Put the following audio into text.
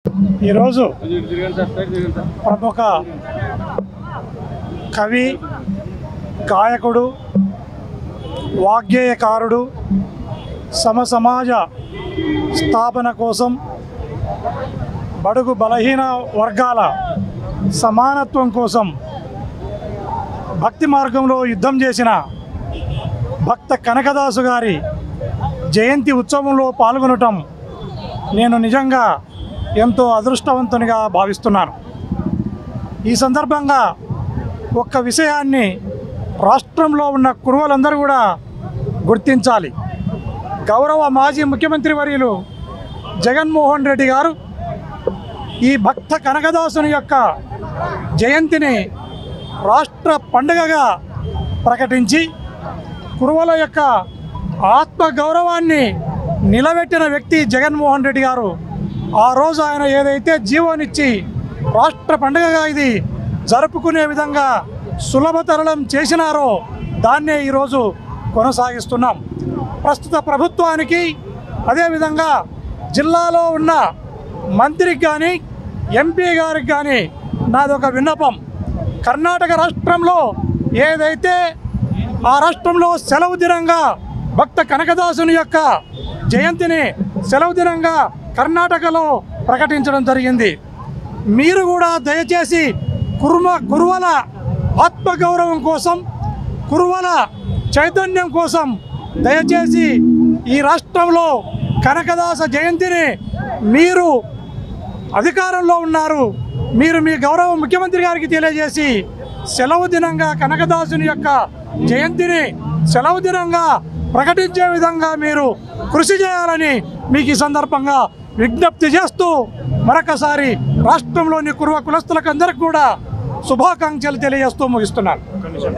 ఈరోజు ప్రముఖ కవి, గాయకుడు, వాగ్గేయకారుడు, సమాజ స్థాపన కోసం బడుగు బలహీన వర్గాల సమానత్వం కోసం భక్తి మార్గంలో యుద్ధం చేసిన భక్త కనకదాసు గారి జయంతి ఉత్సవంలో పాల్గొనటం నేను నిజంగా ఎంతో అదృష్టవంతునిగా భావిస్తున్నాను. ఈ సందర్భంగా ఒక్క విషయాన్ని రాష్ట్రంలో ఉన్న కురువలందరూ కూడా గుర్తించాలి. గౌరవ మాజీ ముఖ్యమంత్రి వర్యులు జగన్మోహన్ రెడ్డి గారు ఈ భక్త కనకదాసుని యొక్క జయంతిని రాష్ట్ర పండుగగా ప్రకటించి కురువల యొక్క ఆత్మ గౌరవాన్ని నిలబెట్టిన వ్యక్తి జగన్మోహన్ రెడ్డి గారు. ఆ రోజు ఆయన ఏదైతే జీవోనిచ్చి రాష్ట్ర పండుగగా ఇది జరుపుకునే విధంగా సులభతరళం చేసినారో దాన్నే ఈరోజు కొనసాగిస్తున్నాం. ప్రస్తుత ప్రభుత్వానికి అదేవిధంగా జిల్లాలో ఉన్న మంత్రికి కానీ ఎంపీ గారికి కానీ నాదొక విన్నపం. కర్ణాటక రాష్ట్రంలో ఏదైతే ఆ రాష్ట్రంలో సెలవు దినంగా భక్త కనకదాసుని యొక్క జయంతిని సెలవు దినంగా కర్ణాటకలో ప్రకటించడం జరిగింది. మీరు కూడా దయచేసి కురువల ఆత్మగౌరవం కోసం, కురువల చైతన్యం కోసం దయచేసి ఈ రాష్ట్రంలో కనకదాస జయంతిని మీరు అధికారంలో ఉన్నారు, మీరు మీ గౌరవ ముఖ్యమంత్రి గారికి తెలియజేసి సెలవు దినంగా కనకదాసుని యొక్క జయంతిని సెలవు దినంగా ప్రకటించే విధంగా మీరు కృషి చేయాలని మీకు ఈ సందర్భంగా విజ్ఞప్తి చేస్తూ మరొకసారి రాష్ట్రంలోని కురువ కులస్తులకు అందరికీ కూడా శుభాకాంక్షలు తెలియజేస్తూ ముగిస్తున్నాను.